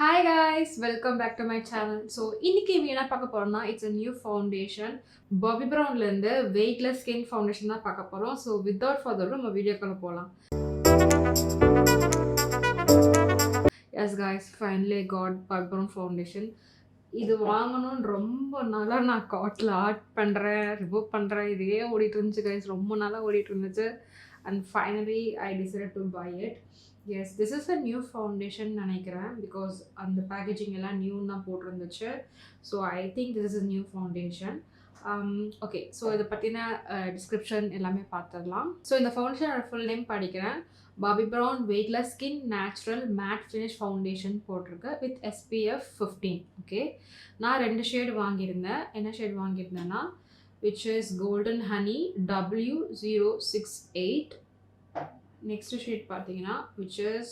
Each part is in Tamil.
Hi guys, welcome back to my channel. So இன்னைக்கு என்ன பார்க்க போறோம்னா it's a new foundation. Bobbi Brownல இருந்து weightless skin foundation தான் பார்க்க போறோம். So without further ado நம்ம வீடியோக்குள்ள போலாம். Yes guys, finally I got Bobbi Brown foundation. இது வாங்கணும்னு ரொம்ப நாளா நான் கார்ட்ல ஆட் பண்றேன், ரிமூவ் பண்றேன். இதே ஓடிட்டு இருந்துச்சு guys. ரொம்ப நாளா ஓடிட்டு இருந்துச்சு. And finally I decided to buy it. Yes, this is a new foundation நினைக்கிறேன் because அந்த பேக்கேஜிங் எல்லாம் நியூ தான் போட்டிருந்துச்சு. So I think this is a new foundation. Okay, so இதை பற்றின டிஸ்கிரிப்ஷன் எல்லாமே பார்த்துடலாம். ஸோ இந்த ஃபவுண்டேஷனோட ஃபுல் நேம் படிக்கிறேன். Bobbi Brown weightless skin natural matte finish foundation போட்டிருக்கு வித் SPF 15. ஓகே, நான் 2 ஷேட் வாங்கியிருந்தேன். என்ன ஷேட் வாங்கியிருந்தேன்னா which is golden honey W068. Next shade பார்த்தீங்கன்னா which is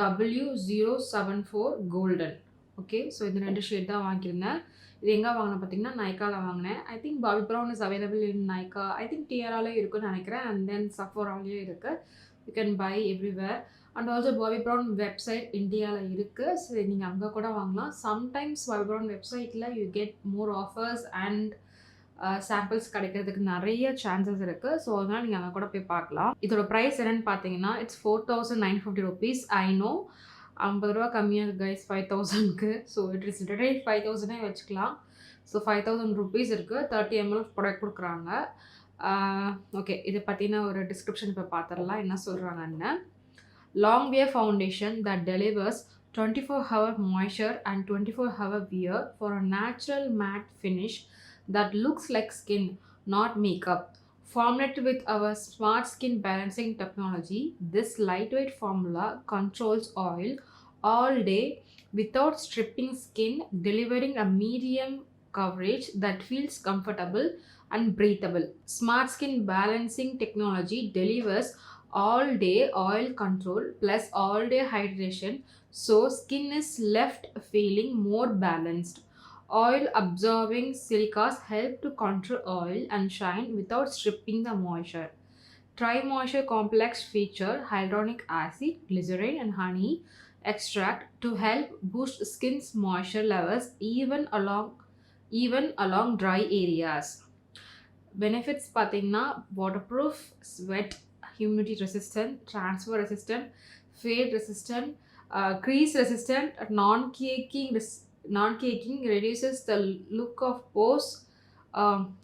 W074 golden. Okay, so இந்த 2 ஷேட் தான் வாங்கியிருந்தேன். இது எங்கே வாங்கினேன் பார்த்தீங்கன்னா நைக்காவில் வாங்கினேன். I think Bobbi Brown is available in Nykaa. I think டிஆராலே இருக்குன்னு நினைக்கிறேன். அண்ட் தென் சஃபோராலேயும் இருக்குது. You can buy everywhere. And also Bobbi Brown website இந்தியாவில் இருக்குது. ஸோ நீங்கள் அங்கே கூட வாங்கலாம். சம்டைம்ஸ் பாபி ப்ரௌன் வெப்சைட்டில் you get more offers and samples கிடைக்கிறதுக்கு நிறைய சான்சஸ் இருக்குது. ஸோ அதனால் நீங்கள் அங்கே கூட போய் பார்க்கலாம். இதோட ப்ரைஸ் என்னென்னு பார்த்தீங்கன்னா இட்ஸ் 4950 rupees. ஐ நோ 50 ரூபா கம்மியாக இருக்குது கைஸ் 5000க்கு. ஸோ இட் இஸ் லிட்டரலி 5000 வச்சுக்கலாம். ஸோ 5000 rupees இருக்குது. 30 ml ப்ராடக்ட் கொடுக்குறாங்க. ஓகே, இதை பற்றின ஒரு டிஸ்கிரிப்ஷன் இப்போ பார்த்துடலாம் என்ன சொல்கிறாங்கன்னு. Long wear foundation that delivers 24-hour moisture and 24-hour wear for a natural matte finish that looks like skin, not makeup. Formulated with our smart skin balancing technology, this lightweight formula controls oil all day without stripping skin, delivering a medium coverage that feels comfortable and breathable. Smart skin balancing technology delivers all day oil control plus all day hydration, so skin is left feeling more balanced. Oil absorbing silicas help to control oil and shine without stripping the moisture. Tri-moisture complex feature hyaluronic acid, glycerin and honey extract to help boost skin's moisture levels even along dry areas. Benefits பார்த்தீங்கன்னா waterproof, sweat, humidity resistant, transfer resistant, fade resistant, crease resistant, non-caking, reduces the look of pores.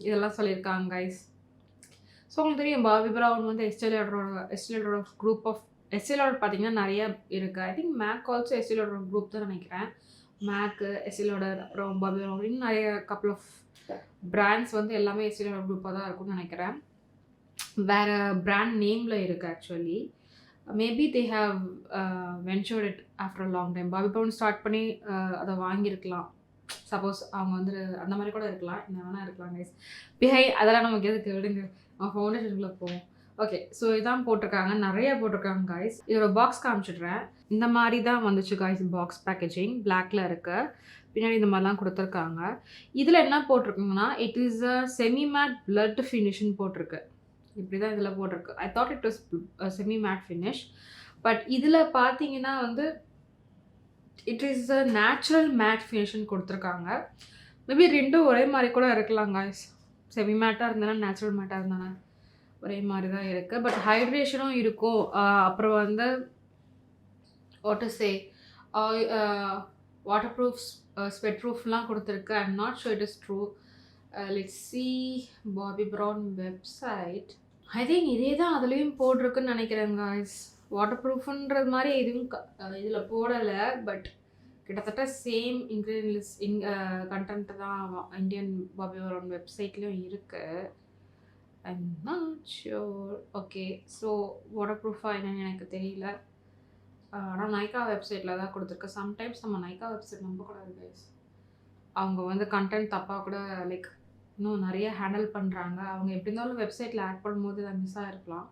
இதெல்லாம் சொல்லியிருக்காங்க கைஸ். ஸோ உங்களுக்கு தெரியும் பாபி ப்ரௌன் வந்து எஸ்டிலோட குரூப் ஆஃப் எஸ்டிலோட பார்த்தீங்கன்னா நிறைய இருக்குது. ஐ திங்க் மேக் ஆல்சோ எஸ்டிலோட குரூப் தான் நினைக்கிறேன். மேக்கு எஸ்டிலோட அப்புறம் பாபி ப்ரௌன் இன்னும் நிறைய கப்பல் ஆஃப் பிராண்ட்ஸ் வந்து எல்லாமே எஸ்டிலோட குரூப்பாக தான் இருக்கும்னு நினைக்கிறேன். வேறு பிராண்ட் நேமில் இருக்குது actually. Maybe they have ventured it after a long time. Bobbi Brown start பண்ணி அதை வாங்கியிருக்கலாம். சப்போஸ் அவங்க வந்து அந்த மாதிரி கூட இருக்கலாம், என்ன வேணால் இருக்கலாம் கைஸ். அதெல்லாம் நமக்கு எதுக்கு விடுங்க, நம்ம ஃபவுண்டேஷனுக்குள்ளே போவோம். ஓகே, ஸோ இதான் போட்டிருக்காங்க, நிறைய போட்டிருக்காங்க கைஸ். இதோட பாக்ஸ் காமிச்சிடுறேன். இந்த மாதிரி தான் வந்துச்சு கைஸ் பாக்ஸ் பேக்கேஜிங். பிளாக்ல இருக்கு. பின்னாடி இந்த மாதிரிலாம் கொடுத்துருக்காங்க. இதில் என்ன போட்டிருக்குங்கன்னா it is a semi matte blurred ஃபினிஷ்னு போட்டிருக்கு. இப்படி தான் இதில் போட்டிருக்கு. I thought it was semi matte finish. But இதில் பார்த்தீங்கன்னா வந்து it is a natural matte ஃபினிஷ்னு கொடுத்துருக்காங்க. மேபி ரெண்டும் ஒரே மாதிரி கூட இருக்கலாம் காய்ஸ். செமி மேட்டாக இருந்தாலும் நேச்சுரல் மேட்டாக இருந்தாலும் ஒரே மாதிரி தான் இருக்குது. பட் ஹைட்ரேஷனும் இருக்கும். அப்புறம் வந்து what to say waterproof, sweat ப்ரூஃப்லாம் கொடுத்துருக்கு. I am not sure it is true. Let's see Bobbi Brown website. I think இதே தான் அதுலேயும் போட்டிருக்குன்னு நினைக்கிறேன் காய்ஸ். வாட்டர் ப்ரூஃப்ன்றது மாதிரி எதுவும் இதில் போடலை. பட் கிட்டத்தட்ட சேம் இன்க்ரீடியன்ஸ் கண்டென்ட் தான் இந்தியன் பாபி ப்ரௌன் வெப்சைட்லேயும் இருக்குது. I am not sure. Okay, so water ப்ரூஃபாக என்னன்னு எனக்கு தெரியல. ஆனால் நைக்கா வெப்சைட்டில் தான் கொடுத்துருக்கு. சம்டைம்ஸ் நம்ம நைக்கா வெப்சைட் நம்பக்கூடாது கைஸ். அவங்க வந்து கண்டென்ட் தப்பாக கூட லைக் இன்னும் நிறைய ஹேண்டில் பண்ணுறாங்க. அவங்க எப்படி இருந்தாலும் வெப்சைட்டில் ஆட் பண்ணும்போது அதை மிஸ் ஆகிருக்கலாம்.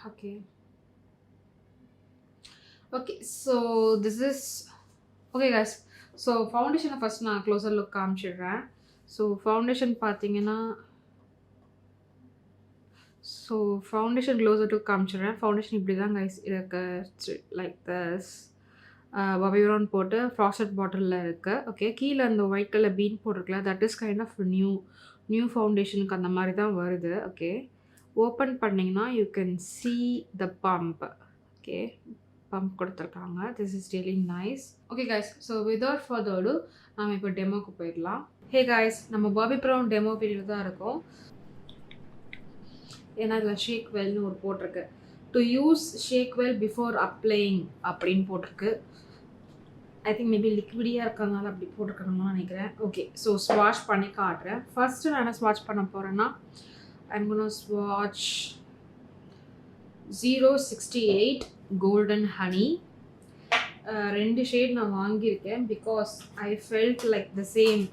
Okay okay, so this is okay guys. So ஃபவுண்டேஷனை ஃபஸ்ட் நான் க்ளோசர் லுக் காமிச்சிடுறேன். ஸோ ஃபவுண்டேஷன் பார்த்தீங்கன்னா ஃபவுண்டேஷன் க்ளோசர் லுக் காமிச்சிடுறேன். ஃபவுண்டேஷன் இப்படி தான் கைஸ் இருக்கு, லைக் திஸ். பாபி ப்ரௌன் போட்டு ஃப்ராஸ்டட் பாட்டிலில் இருக்குது. ஓகே, கீழே அந்த ஒயிட் கலர் பீன் போட்டிருக்குல, that is kind of new ஃபவுண்டேஷனுக்கு அந்த மாதிரி தான் வருது. ஓகே, ஓப்பன் பண்ணிங்கன்னா you can see the pump. Okay, pump கொடுத்துருக்காங்க. This is really nice. Okay guys, so without further ado நம்ம இப்போ டெமோக்கு போயிடலாம். ஹே கைஸ், நம்ம பாபி ப்ரௌன் டெமோ பீரியட் தான் இருக்கும். ஏன்னா இதில் ஷேக் வெல்னு ஒரு போட்டிருக்கு. To use shake well before applying அப்படின்னு போட்டிருக்கு. ஐ திங்க் மேபி லிக்விடியாக இருக்கிறதுனால அப்படி போட்டிருக்கணும்னு நினைக்கிறேன். ஓகே, ஸோ ஸ்வாஷ் பண்ணி காட்டுறேன். ஃபர்ஸ்ட்டு நான் என்ன ஸ்வாட்ச் பண்ண போகிறேன்னா, ஐம் கோனா ஸ்வாட்ச் 068 கோல்டன் ஹனி. 2 ஷேட் நான் வாங்கியிருக்கேன் because I felt like the same.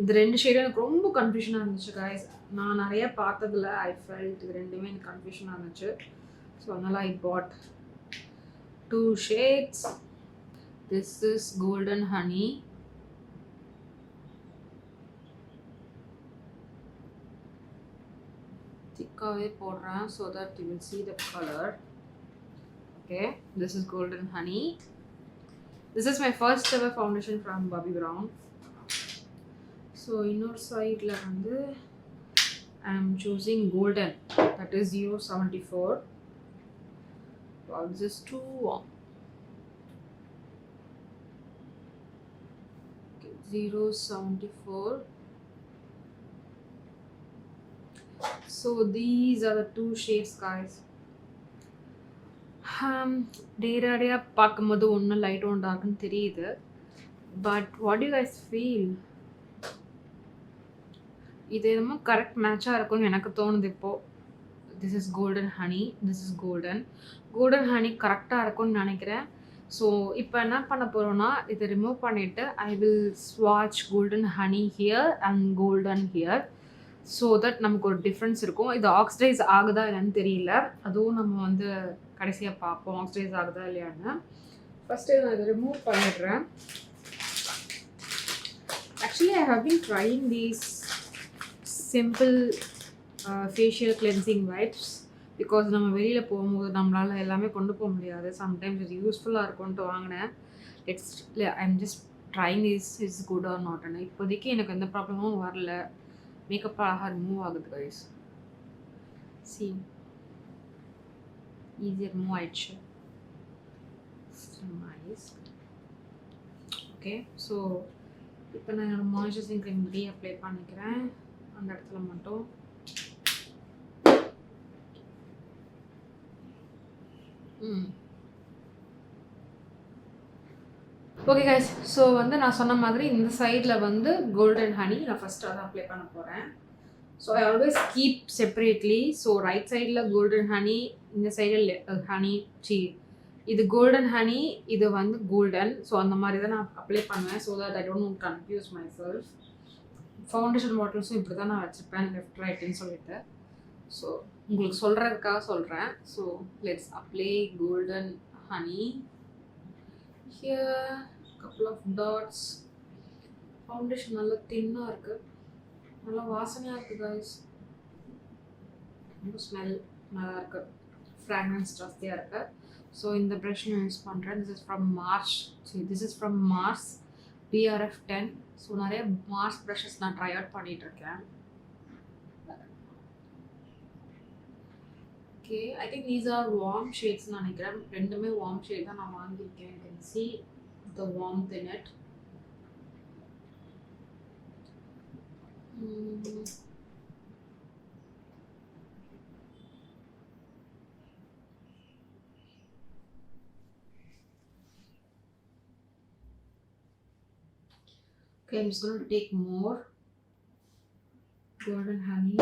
இந்த 2 ஷேடும் எனக்கு ரொம்ப கன்ஃபியூஷனாக இருந்துச்சு கைஸ். நான் நிறைய பார்த்ததில் ஐ ஃபெல்ட் இது ரெண்டுமே எனக்கு கன்ஃபியூஷனாக இருந்துச்சு. ஸோ அதனால் ஐ பாட் 2 shades. This is golden honey. thickave podren so that you will see the color. Okay, this is golden honey. This is my first ever foundation from Bobbi Brown. So inner side la vandu I am choosing golden, that is 074. Wow, this is too warm. 074. So these are the 2 shades guys. டேரடியாக பார்க்கும்போது ஒன்று லைட் ஒன்று டார்க்னு தெரியுது. But what you guys feel? இது என்னமோ கரெக்ட் மேட்சாக இருக்கும்னு எனக்கு தோணுது இப்போது. This is golden honey, this is golden honey கரெக்டாக இருக்கும்னு நினைக்கிறேன். ஸோ இப்போ என்ன பண்ண போகிறோன்னா, இதை ரிமூவ் பண்ணிவிட்டு ஐ வில் ஸ்வாட்ச் golden honey here and golden here so that நமக்கு ஒரு டிஃப்ரென்ஸ் இருக்கும். இது ஆக்சிடைஸ் ஆகுதா இல்லைன்னு தெரியல, அதுவும் நம்ம வந்து கடைசியாக பார்ப்போம் ஆக்சிடைஸ் ஆகுதா இல்லையான்னு. ஃபஸ்ட்டு நான் இதை ரிமூவ் பண்ணிடுறேன். Actually I have been trying these simple facial cleansing wipes because நம்ம வெளியில் போகும்போது நம்மளால் எல்லாமே கொண்டு போக முடியாது. சம்டைம்ஸ் இது யூஸ்ஃபுல்லாக இருக்கும்ன்ட்டு வாங்கினேன். I am just trying is good or நாட்னு. இப்போதைக்கு எனக்கு எந்த ப்ராப்ளமும் வரல. மேக்கப் அழகாக ரிமூவ் ஆகுது கைஸ். சி ஈஸியாக ரிமூவ் ஆயிடுச்சு. நைஸ். ஓகே, ஸோ இப்போ நான் என்னோடய மாய்ஸ்சரைசிங் க்ரீம் அப்ளை பண்ணிக்கிறேன் அந்த இடத்துல மட்டும். ஓகே கைஸ், ஸோ வந்து நான் சொன்ன மாதிரி இந்த சைடில் வந்து கோல்டன் ஹனி நான் ஃபஸ்ட்டு அதை அப்ளை பண்ண போகிறேன். So I always keep separately. So right சைடில் கோல்டன் ஹனி, இந்த சைடில் ஹனி இது கோல்டன் ஹனி, இது வந்து கோல்டன். ஸோ அந்த மாதிரி தான் நான் அப்ளை பண்ணுவேன் so that I don't confuse myself. Foundation பாட்டில்ஸும் இப்படி தான் நான் வச்சுருப்பேன் லெஃப்ட் ரைட்டுன்னு சொல்லிட்டு. ஸோ உங்களுக்கு சொல்கிறதுக்காக சொல்கிறேன். So let's apply golden honey here, couple of dots. Foundation நல்லா தின்னாக இருக்குது, நல்லா வாசனையாக இருக்குது கைஸ். ரொம்ப ஸ்மெல் நல்லா இருக்குது, ஃப்ராக்ரன்ஸ் ஜாஸ்தியாக இருக்குது. ஸோ இந்த ப்ரஷ் நான் யூஸ் பண்ணுறேன். This is from Mars. This is from Mars BRF 10. So நிறைய மார்ஸ் ப்ரஷஸ் நான் ட்ரை அவுட் பண்ணிகிட்ருக்கேன். Okay, I think these are warm ஷேட்ஸ்னு நினைக்கிறேன். ரெண்டுமே வார்ம் ஷேட் தான் நான் வாங்கியிருக்கேன். You can see the warmth in it. Okay, I'm just going to take more golden honey.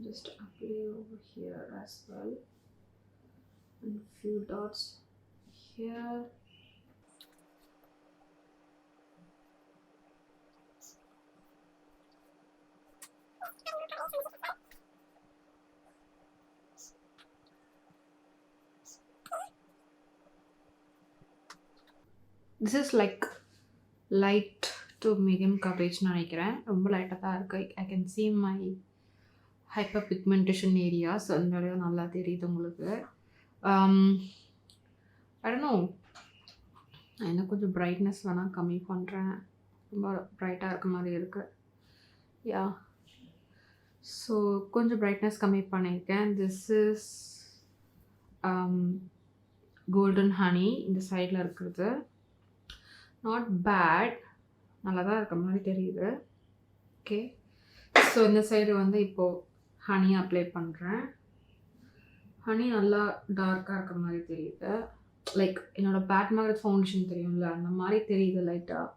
Just apply over here as well, and few dots here. This is like light to medium coverage நினைக்கிறேன். ரொம்ப லைட்டாக தான் இருக்குது. I can see my hyper pigmentation areas. அதனால நல்லா தெரியுது உங்களுக்கு. I don't know. நான் இன்னும் கொஞ்சம் பிரைட்னஸ் வேணால் கம்மி பண்ணுறேன். ரொம்ப பிரைட்டாக இருக்க மாதிரி இருக்குது. யா, ஸோ கொஞ்சம் பிரைட்னஸ் கம்மி பண்ணியிருக்கேன். This is golden honey. இந்த சைடில் இருக்கிறது நாட் பேட், நல்லா தான் இருக்க மாதிரி தெரியுது. ஓகே, ஸோ இந்த சைடு வந்து இப்போது ஹனி அப்ளை பண்ணுறேன். ஹனி நல்லா டார்க்காக இருக்க மாதிரி தெரியுது. லைக் என்னோட பேட் மேக்னெட் ஃபவுண்டேஷன் தெரியும்ல, அந்த மாதிரி தெரியுது லைட்டாக.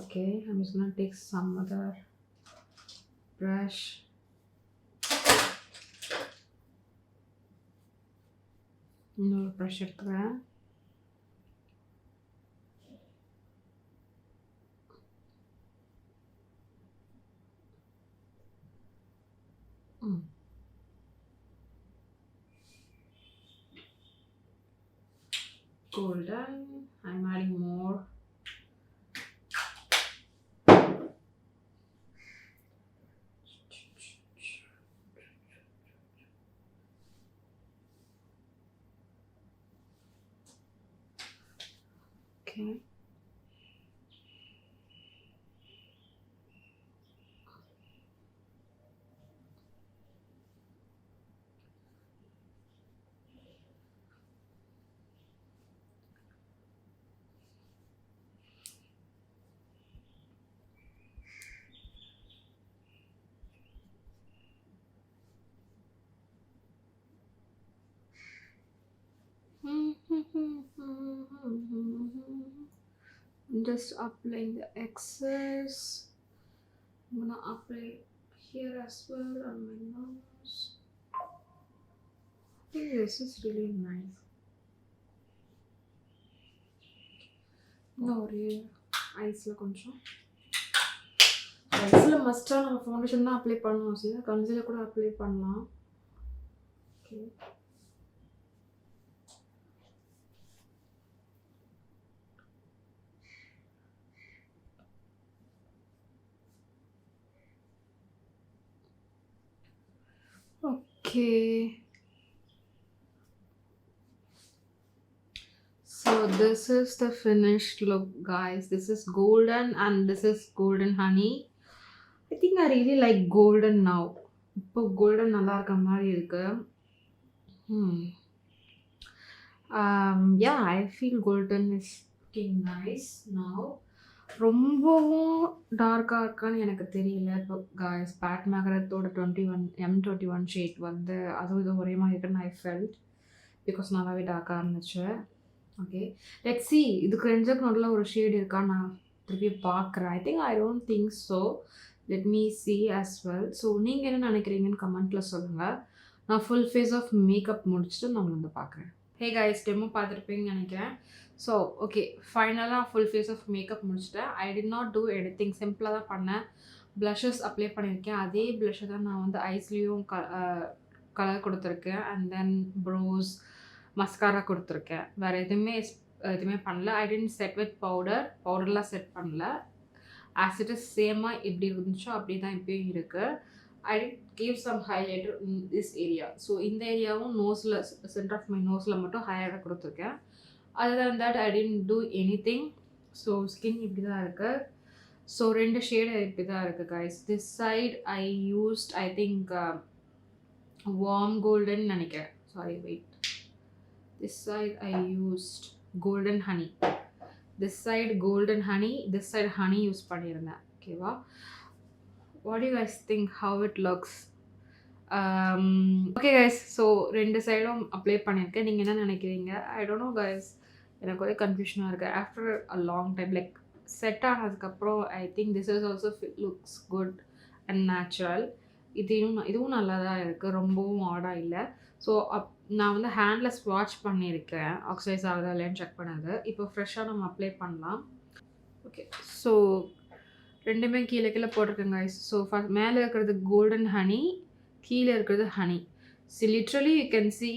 Okay, I'm just gonna take some other brush. இன்னொரு ப்ரஷ் எடுத்துக்கிறேன். Golden. I'm adding more. Okay. I'm just applying the excess. I'm gonna apply here as well on my nose. I think this is really nice. ஒரு ஐஸில் கொஞ்சம் ஐஸில் மஸ்ட்டாக நம்ம ஃபவுண்டேஷன் தான் அப்ளை பண்ணணும். சரி, கன்சிலர் கூட அப்ளை பண்ணலாம். Okay, okay, so this is the finished look, guys. This is golden and this is golden honey. I think I really like golden now. இப்போ golden நல்லா இருக்க மாதிரி இருக்கு. Yeah, I feel golden is looking nice now. ரொம்பவும் டார்க்காக இருக்கான்னு எனக்கு தெரியல. இப்போ காய்ஸ் பேட் மேக்னெட்டோட M21 ஷேட் வந்து அதுவும் இது ஒரே மாதிரி இருக்குன்னு ஐ ஃபெல்ட், பிகாஸ் நல்லாவே டார்க்காக இருந்துச்சு. ஓகே, லெட்ஸ் சி இதுக்கு ரெண்டுக்கு நல்ல ஒரு ஷேட் இருக்கான்னு நான் திருப்பி பார்க்குறேன். ஐ think I don't think so. Let me see as well. So நீங்கள் என்ன நினைக்கிறீங்கன்னு கமெண்ட்டில் சொல்லுங்கள். நான் ஃபுல் ஃபேஸ் ஆஃப் மேக்கப் முடிச்சுட்டு நான் வந்து பார்க்குறேன். ஹே கைஸ், டெமோ பார்த்துருப்பீங்கன்னு நினைக்கிறேன். ஸோ ஓகே, ஃபைனலாக ஃபுல் ஃபேஸ் ஆஃப் மேக்கப் முடிச்சிட்டேன். I did not two anything, சிம்பிளாக தான் பண்ணேன். ப்ளஷஸ் அப்ளை பண்ணியிருக்கேன். அதே ப்ளஷை தான் நான் வந்து ஐஸ்லேயும் கலர் கொடுத்துருக்கேன். அண்ட் தென் ப்ரோஸ் மஸ்காரா கொடுத்துருக்கேன். வேறு எதுவுமே பண்ணல. ஐ டென்ட் செட் வித் பவுடர்லாம் செட் பண்ணல. ஆஸ் இட் இஸ் சேமாக எப்படி இருந்துச்சோ அப்படி தான் இப்போயும் இருக்குது. I did give some highlighter in this area. So இந்த ஏரியாவும் நோஸில் சென்டர் ஆஃப் மை நோஸில் மட்டும் ஹைலைட்டர் கொடுத்துருக்கேன். Other than that I didn't do anything. So skin இப்படி தான் இருக்குது. ஸோ ரெண்டு ஷேடு இப்படி தான் இருக்குது guys. This side I used I think warm golden நினைக்கிறேன். Sorry, wait. This side I used golden honey. This side golden honey, this side honey use பண்ணியிருந்தேன். ஓகேவா? What do you guys think how it looks? Okay guys, so ரெண்டு சைடும் அப்ளை பண்ணியிருக்கேன். நீங்கள் என்ன நினைக்கிறீங்க? I don't know guys, எனக்கு ஒரே கன்ஃபியூஷனாக இருக்குது. After a long time like set ஆனதுக்கப்புறம் I think this is also looks good and natural. இதுவும் நல்லா தான் இருக்குது, ரொம்பவும் ஆடாக இல்லை. ஸோ நான் வந்து ஹேண்டில் ஸ்வாட்ச் பண்ணியிருக்கேன், ஆக்சிடைஸ் ஆகுதா இல்லைன்னு செக் பண்ணது. இப்போ ஃப்ரெஷ்ஷாக நம்ம அப்ளை பண்ணலாம். ஓகே, ஸோ ரெண்டுமே கீழே போட்டிருக்கேங்க கைஸ். ஸோ ஃபஸ்ட் மேலே இருக்கிறது கோல்டன் ஹனி, கீழே இருக்கிறது honey. So literally you can see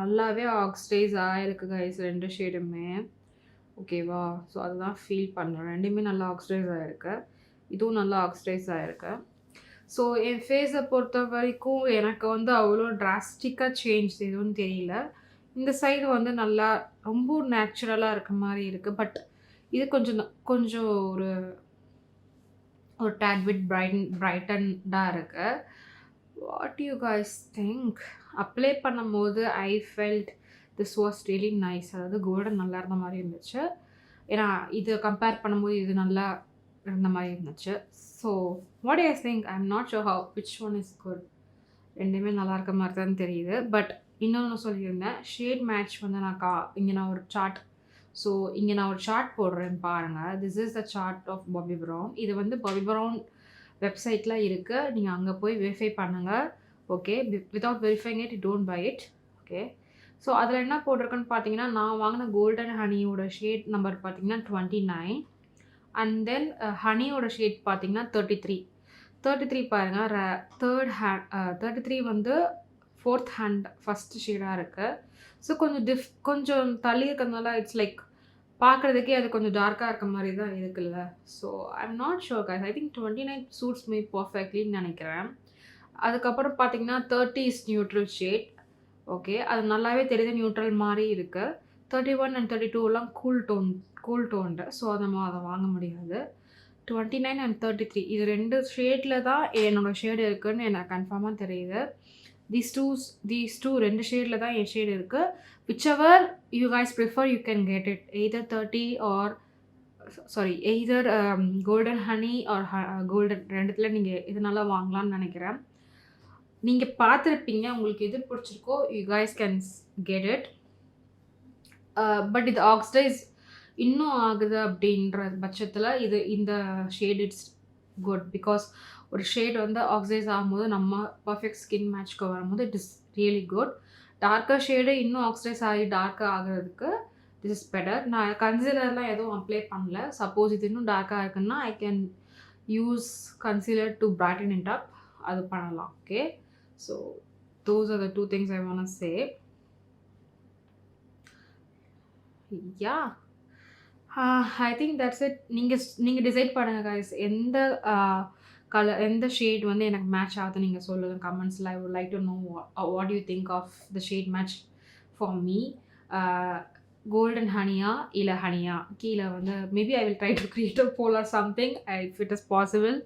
நல்லாவே ஆக்சிடைஸ் ஆகிருக்கு கைஸ் ரெண்டு ஷேடுமே. ஓகேவா? ஸோ அதுதான் ஃபீல் பண்ணுறேன். ரெண்டுமே நல்லா ஆக்சிடைஸ் ஆகிருக்கு, இதுவும் நல்லா ஆக்சிடைஸ் ஆகிருக்கு. ஸோ என் ஃபேஸை பொறுத்த வரைக்கும் எனக்கு வந்து அவ்வளோ ட்ராஸ்டிக்காக சேஞ்ச் எதுவும் தெரியல. இந்த சைடு வந்து நல்லா ரொம்ப நேச்சுரலா இருக்க மாரி இருக்கு. பட் இது கொஞ்சம் ஒரு ஒரு டேட் பிட் பிரைட்டன்டா இருக்கு. What you guys think? Apply பண்ணும்போது I felt this was really nice. அதாவது கோல்டன் நல்லா இருந்த மாரி இருந்துச்சு. ஏன்னா இது கம்பேர் பண்ணும்போது இது நல்லா இருந்த மாரி இருந்துச்சு. So what you guys think? I am not sure which one is good. 2மே நல்லா இருக்க மாரி தான் தெரியுது. பட் இன்னொன்னு சொல்லியிருந்தேன். ஷேட் மேட்ச் வந்து இங்க நான் ஒரு சார்ட் ஸோ இங்க நான் ஒரு சார்ட் போடுறேன் பாருங்க. This is the chart of Bobbi Brown. இது வந்து பாபி ப்ரவுன் வெப்சைட்ல இருக்கு. நீங்க அங்க போய் வெரிஃபை பண்ணுங்க. Okay. Without verifying it don't by it. Okay. So அதில என்ன போட்டிருக்குன்னு பார்த்தீங்கன்னா, நான் வாங்கின கோல்டன் ஹனியோட ஷேட் நம்பர் பார்த்தீங்கன்னா 29 அண்ட் தென் ஹனியோட ஷேட் பார்த்தீங்கன்னா 33. 33 பாருங்க. 33 வந்து 4த் ஹேண்ட் ஃபர்ஸ்ட் ஷேடா இருக்கு. ஸோ கொஞ்சம் தள்ளி இருக்கிறதுனால இட்ஸ் லைக் பார்க்குறதுக்கே அது கொஞ்சம் டார்க்கா இருக்க மாரி தான் இருக்குல்ல. So I am not sure guys. I think 29 suits me பெர்ஃபெக்ட்லின்னு நெனைக்கிறேன். அதுக்கப்புறம் பார்த்தீங்கன்னா 30 இஸ் நியூட்ரல் ஷேட். ஓகே. அது நல்லாவே தெரியுது நியூட்ரல் மாரி இருக்கு. 31 அண்ட் 32லாம் கூல் டோன்டு. ஸோ நம்ம அத வாங்க முடியாது. 29 அண்ட் 33 இது 2 ஷேட்ல தான் என்னோட ஷேட் இருக்குன்னு எனக்கு கன்ஃபார்மா தெரியுது. தீஸ் 2 2 ஷேட்ல தான் என் ஷேட் இருக்கு. Whichever you guys prefer you can get it. Either 30 or either golden honey or golden 2த்துல நீங்க எதுனால வாங்கலாம்னு நெனைக்கிறேன். நீங்க பார்த்துருப்பீங்க. உங்களுக்கு எது பிடிச்சிருக்கோ you guys can get it. But இது ஆக்சிடைஸ் இன்னும் ஆகுது அப்படின்ற பட்சத்தில் இந்த ஷேட் இட்ஸ் குட். பிகாஸ் ஒரு ஷேட் வந்து ஆக்சிடைஸ் ஆகும்போது நம்ம பர்ஃபெக்ட் ஸ்கின் மேட்ச்க்கு வரும்போது it is really good. Darker shade இன்னும் ஆக்சிடைஸ் ஆகி டார்க்காக ஆகிறதுக்கு திஸ் இஸ் பெட்டர். நான் கன்சீலர்லாம் எதுவும் அப்ளை பண்ணல. சப்போஸ் இது இன்னும் டார்க்காக இருக்குன்னா I can use concealer to brighten it up. அது பண்ணலாம். Okay. So those are the 2 things I want to say. Yeah I think that's it. நீங்கள் டிசைட் பண்ணுங்கள் கைஸ். எந்த ஷேட் வந்து எனக்கு மேட்ச் ஆகுது நீங்கள் சொல்லுங்கள் கமெண்ட்ஸில். I would like to know what you think of the shade match for me. Golden ஹனியா இல்லை ஹனியா கீழே வந்து maybe I will try to create a pole or something if it is possible.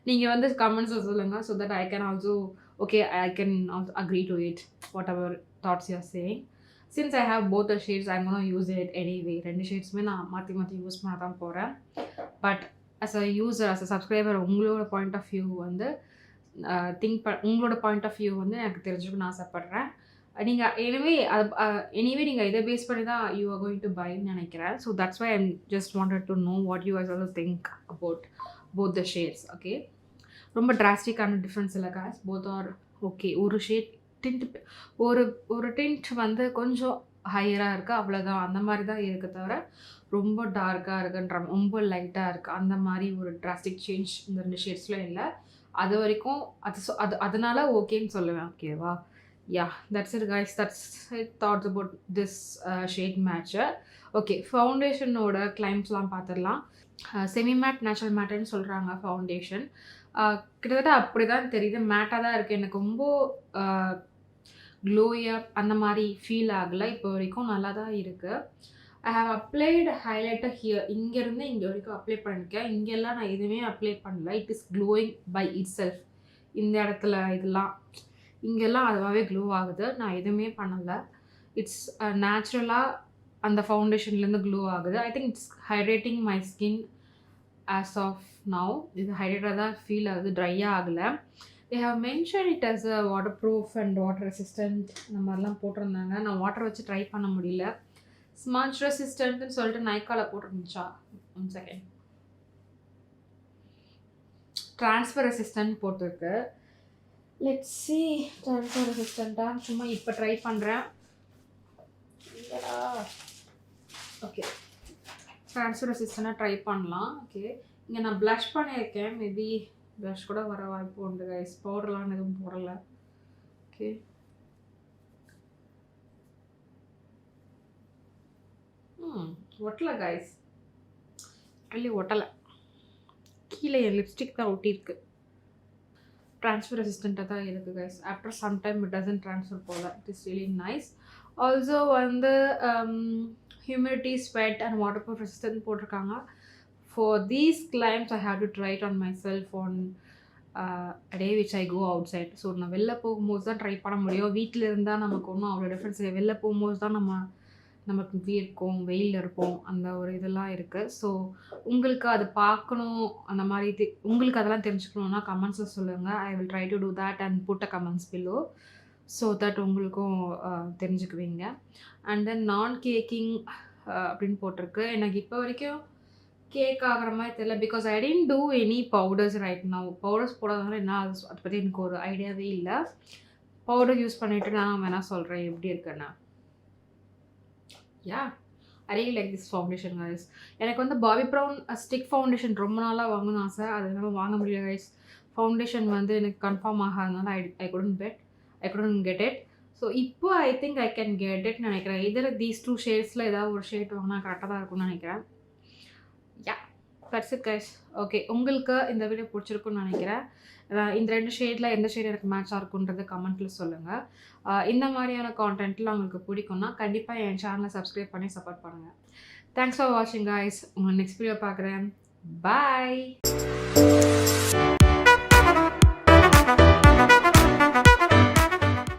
நீங்கள் வந்து கமெண்ட்ஸில் சொல்லுங்கள் so that I can also I can also agree to it, whatever thoughts you're saying. Since I have both the shades, I'm going to use it anyway. 2 ஷேட்ஸுமே நான் மாற்றி யூஸ் பண்ண தான் போகிறேன். But as a user, as a subscriber, உங்களோட பாயிண்ட் ஆஃப் வியூ வந்து உங்களோட பாயிண்ட் ஆஃப் வியூ வந்து எனக்கு தெரிஞ்சுக்கணும்னு ஆசைப்பட்றேன். எனிவே நீங்கள் இதை பேஸ் பண்ணி தான் யூ ஆர் கோயிங் டு பைன்னு நினைக்கிறேன். So that's why I'm just wanted to know what you guys also think about both the shades. Okay. ரொம்ப டிராஸ்டிக்கான டிஃப்ரென்ஸ் இல்லை காஸ். Both are okay. ஒரு ஷேட் ஒரு டிண்ட் வந்து கொஞ்சம் ஹையராக இருக்குது அவ்வளோதான். அந்த மாதிரி தான் இருக்குது தவிர ரொம்ப டார்க்காக இருக்குன்ற ரொம்ப லைட்டாக இருக்குது அந்த மாதிரி ஒரு டிராஸ்டிக் சேஞ்ச் இந்த 2 ஷேட்ஸில் இல்லை. அது வரைக்கும் அதனால ஓகேன்னு சொல்லுவேன். ஓகேவா? Yeah that's it guys. That's it that's about this shade மேட்சை. ஓகே. ஃபவுண்டேஷனோட கிளைம்ஸ்லாம் பார்த்துடலாம். செமி மேட் நேச்சுரல் மேட்டுன்னு சொல்கிறாங்க ஃபவுண்டேஷன். கிட்டத்தட்ட அப்படி தான் தெரியுது. மேட்டாக தான் இருக்குது. எனக்கு ரொம்ப க்ளோயாக அந்த மாதிரி ஃபீல் ஆகலை. இப்போ வரைக்கும் நல்லா தான் இருக்குது. I have applied highlighter here. இங்கேருந்து இங்கே வரைக்கும் அப்ளை பண்ணியிருக்கேன். இங்கெல்லாம் நான் எதுவுமே அப்ளை பண்ணல. It is glowing by itself. இந்த இடத்துல இதெல்லாம் இங்கெல்லாம் அதுவாகவே க்ளோ ஆகுது. நான் எதுவுமே பண்ணலை. இட்ஸ் நேச்சுரலாக அந்த ஃபவுண்டேஷன்லேருந்து க்ளோ ஆகுது. I think it's hydrating my skin as of now. இது ஹைட்ரேட்டாக தான் ஃபீல் ஆகுது. ட்ரையாக ஆகலை. they have mentioned it as a waterproof and water resistant இந்த மாதிரிலாம் போட்டிருந்தாங்க. நான் வாட்டர் வச்சு ட்ரை பண்ண முடியல. ஸ்மட்ச் ரெசிஸ்டன்ட்னு சொல்லிட்டு நைக்காவில் போட்டிருந்துச்சா? 1 செகண்ட். ட்ரான்ஸ்ஃபர் ரெசிஸ்டன்ட் போட்டிருக்கு. Let's see. ட்ரான்ஸ்ஃபர் ரெசிஸ்டண்ட்டாக சும்மா இப்போ ட்ரை பண்ணுறேன். ஓகே. ட்ரான்ஸ்ஃபர் ரெசிஸ்டண்ட்டாக ட்ரை பண்ணலாம். ஓகே. இங்கே நான் ப்ளஷ் பண்ணியிருக்கேன். மேபி ப்ளஷ் கூட வர வாய்ப்பு உண்டு கைஸ். பவுடர்லாம் எதுவும் போடலை. ஓகே. ஒட்டலை கைஸ். really ஒட்டலை. கீழே என் லிப்ஸ்டிக் தான் ஒட்டியிருக்கு. ட்ரான்ஸ்ஃபர் ரெசிஸ்டண்ட்டாக தான் இருக்குது guys. After some time it doesn't transfer போல. It is really nice. Also வந்து humidity, sweat and waterproof resistant போட்டிருக்காங்க. For these claims I have to try it on myself on day which I go outside. So நான் வெளில போகும்போது தான் ட்ரை பண்ண முடியும். வீட்டில் இருந்தால் நமக்கு ஒன்றும் அவ்வளோ டிஃப்ரென்ஸ் இல்லை. வெளில போகும்போது தான் நமக்கு இருக்கும், வெயிலில் இருப்போம், அந்த ஒரு இதெல்லாம் இருக்குது. ஸோ உங்களுக்கு அது பார்க்கணும், அந்த மாதிரி உங்களுக்கு அதெல்லாம் தெரிஞ்சுக்கணுன்னா கமெண்ட்ஸில் சொல்லுங்கள். I will try to do that and put a comments below so that உங்களுக்கும் தெரிஞ்சுக்குவீங்க. அண்ட் தென் நான் கேக்கிங் அப்படின்னு போட்டிருக்கு. எனக்கு இப்போ வரைக்கும் கேக் ஆகிற மாதிரி தெரியல. Because I didn't do any powders right now. Powders போடாதனால என்ன அதை பற்றி எனக்கு ஒரு ஐடியாவே இல்லை. பவுடர் யூஸ் பண்ணிவிட்டு நான் வேணால் சொல்கிறேன் எப்படி இருக்குன்னு. Yeah, I really like this foundation guys. எனக்கு வந்து பாபி ப்ரௌன் ஸ்டிக் ஃபவுண்டேஷன் ரொம்ப நாளாக வாங்கணும்னு ஆசை. அது என்னால் வாங்க முடியல கைஸ். ஃபவுண்டேஷன் வந்து எனக்கு கன்ஃபார்ம் ஆகாதனால I couldn't get it. So இப்போ I think I can get இட்னு நினைக்கிறேன். இதர் தீஸ் 2 ஷேட்ஸில் ஏதாவது ஒரு ஷேட் வாங்கினா கரெக்டாக தான் இருக்கும்னு நினைக்கிறேன். யா, தட்ஸ் இட் கைஸ். ஓகே, உங்களுக்கு இந்த வீடியோ பிடிச்சிருக்குன்னு நினைக்கிறேன். இந்த 2 ஷேடில் எந்த ஷேட் எனக்கு மேட்சாக இருக்குன்றது கமெண்ட்டில் சொல்லுங்கள். இந்த மாதிரியான கான்டென்ட்லாம் உங்களுக்கு பிடிக்கும்னா கண்டிப்பாக என் சேனலை சப்ஸ்கிரைப் பண்ணி சப்போர்ட் பண்ணுங்கள். தேங்க்ஸ் ஃபார் வாட்சிங் கைஸ். உங்களை நெக்ஸ்ட் வீடியோ பார்க்குறேன். பாய்.